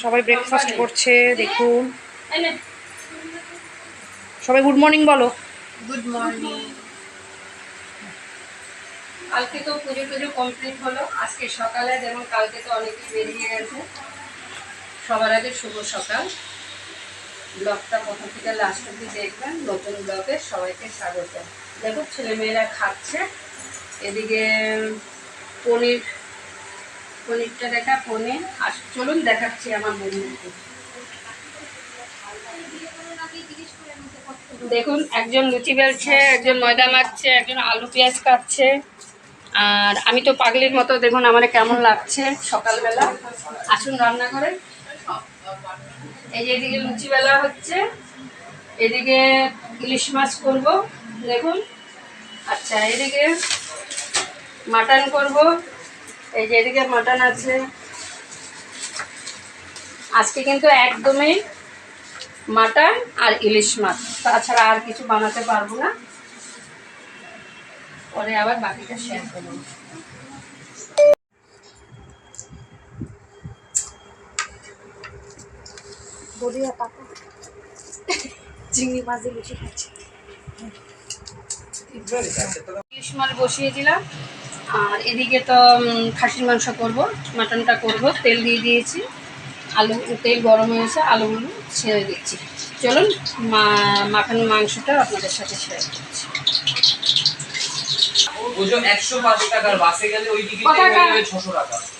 সবাই ব্রেকফাস্ট করছে দেখুন। সবাই গুড মর্নিং বলো। Good morning. কালকে তো পুজো টুজো কমপ্লিট হলো, আজকে সকালে যেমন কালকে তো অনেকেই বেরিয়ে গেছে। সবার আগে শুভ সকাল। ব্লগটা প্রথম থেকে লাস্ট অব্দি দেখবেন। নতুন ব্লগে সবাইকে স্বাগত। দেখো ছেলেমেয়েরা খাচ্ছে। এদিকে পনিরটা দেখা, পনির আর চলুন দেখাচ্ছি আমার বন্ধুকে। দেখুন একজন লুচি বেলছে, একজন ময়দা মাখছে, একজন আলু পেঁয়াজ কাটছে। আর আমি তো পাগলির মতো, দেখুন আমার কেমন লাগছে সকালবেলা। আসুন রান্না করে। এই যে এদিকে লুচি বেলা হচ্ছে, এদিকে ইলিশ মাছ করব দেখুন। আচ্ছা এদিকে মাটন করব, এই যে এদিকে মাটন আছে। আজকে কিন্তু একদমই মাটন আর ইলিশ মাছ, তাছাড়া আর কিছু বানাতে পারবো না। পরে আবার বাকিটা শেয়ার করবো। বড়িয়া পাতা চিংড়ি মাছ দিয়ে লুচি খাচ্ছে। ইলিশ মাছ বসিয়ে দিলাম। আর এদিকে তো খাসির মাংস করব, মাটনটা করব। তেল দিয়ে দিয়েছি, আলু তেল গরম হয়েছে, আলুগুলো ছেড়ে দিচ্ছি। চলুন মাখানো মাংসটা আপনাদের সাথে শেয়ার করছি।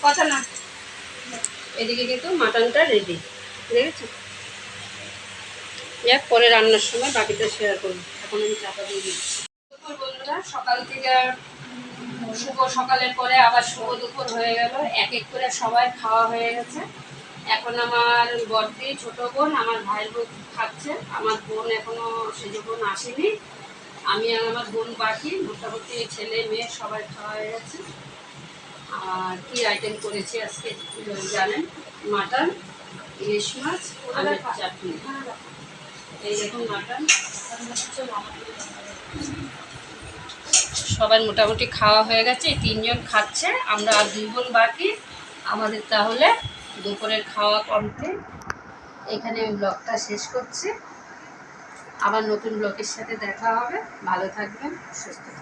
কথা না, এদিকে কিন্তু মাটনটা রেডি, দেখেছি। যাক পরে রান্নার সময় বাকিটা শেয়ার করবো। এখন আমি চাপা দিয়ে দিচ্ছি। বন্ধুরা সকাল থেকে শুভ সকালের পরে আবার শুভ দুপুর হয়ে গেল। এক এক করে সবাই খাওয়া হয়ে গেছে। এখন আমার বড়দি, ছোট বোন, আমার ভাইয়ের বোন খাচ্ছে। আমার বোন এখনো সেজ বোন আসেনি, আমি আর আমার বোন বাকি। মোটামুটি ছেলে মেয়ে সবাই খাওয়া হয়ে গেছে। আর কি আইটেম করেছি আজকে জানেন, মাটন, ইলিশ মাছ, আলুর চাটনি। এই দেখুন মাটন। সবার মোটামুটি খাওয়া হয়ে গেছে, এই 3 জন খাচ্ছে, আমরা আর 2 বোন বাকি। আমাদের তাহলে দুপুরের খাওয়া কমপ্লিট। এখানে আমি ব্লগটা শেষ করছি। আবার নতুন ব্লগের সাথে দেখা হবে। ভালো থাকবেন, সুস্থ থাকবেন।